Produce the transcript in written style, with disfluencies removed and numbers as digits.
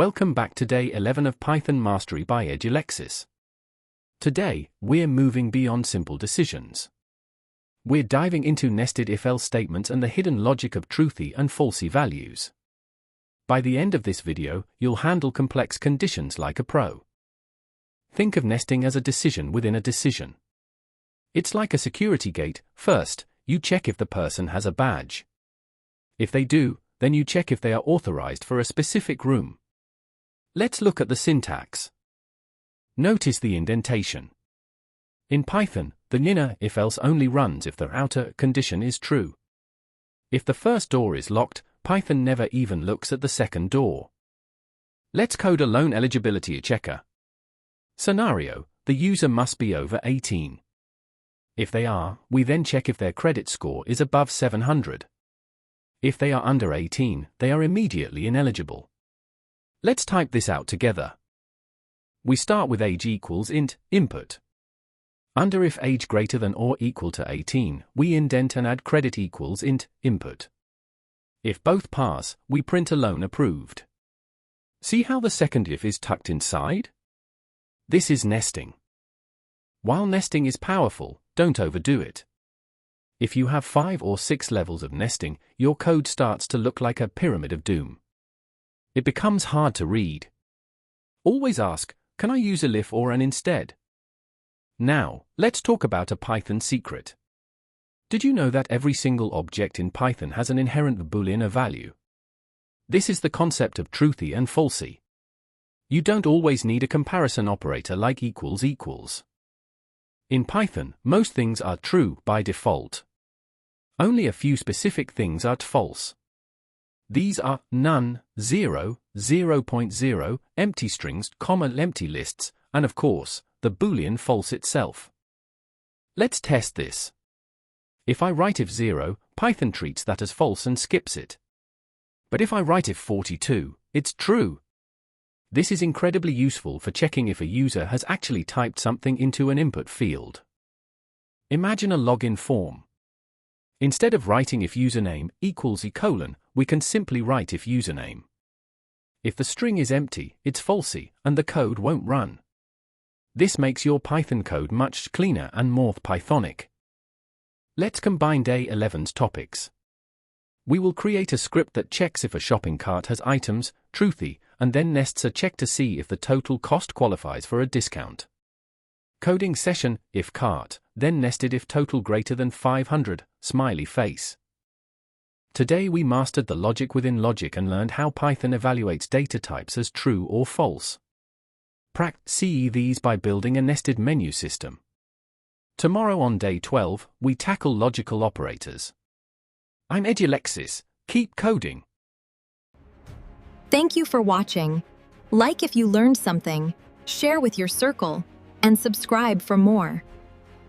Welcome back to day 11 of Python Mastery by Edulexis. Today, we're moving beyond simple decisions. We're diving into nested if-else statements and the hidden logic of truthy and falsy values. By the end of this video, you'll handle complex conditions like a pro. Think of nesting as a decision within a decision. It's like a security gate. First, you check if the person has a badge. If they do, then you check if they are authorized for a specific room. Let's look at the syntax. Notice the indentation. In Python, the inner if-else only runs if the outer condition is true. If the first door is locked, Python never even looks at the second door. Let's code a loan eligibility checker. Scenario: the user must be over 18. If they are, we then check if their credit score is above 700. If they are under 18, they are immediately ineligible. Let's type this out together. We start with age equals int, input. Under if age greater than or equal to 18, we indent and add credit equals int, input. If both pass, we print a loan approved. See how the second if is tucked inside? This is nesting. While nesting is powerful, don't overdo it. If you have 5 or 6 levels of nesting, your code starts to look like a pyramid of doom. It becomes hard to read. Always ask, can I use a if or an instead? Now, let's talk about a Python secret. Did you know that every single object in Python has an inherent Boolean value? This is the concept of truthy and falsy. You don't always need a comparison operator like equals equals. In Python, most things are true by default. Only a few specific things are false. These are none, 0, 0.0, empty strings, empty lists, and of course, the Boolean false itself. Let's test this. If I write if 0, Python treats that as false and skips it. But if I write if 42, it's true. This is incredibly useful for checking if a user has actually typed something into an input field. Imagine a login form. Instead of writing if username equals :, we can simply write if username. If the string is empty, it's falsy, and the code won't run. This makes your Python code much cleaner and more Pythonic. Let's combine day 11's topics. We will create a script that checks if a shopping cart has items, truthy, and then nests a check to see if the total cost qualifies for a discount. Coding session: if cart, then nested if total greater than 500, smiley face. Today we mastered the logic within logic and learned how Python evaluates data types as true or false. Practice these by building a nested menu system. Tomorrow on day 12, we tackle logical operators. I'm Edulexis. Keep coding. Thank you for watching. Like if you learned something, share with your circle, and subscribe for more.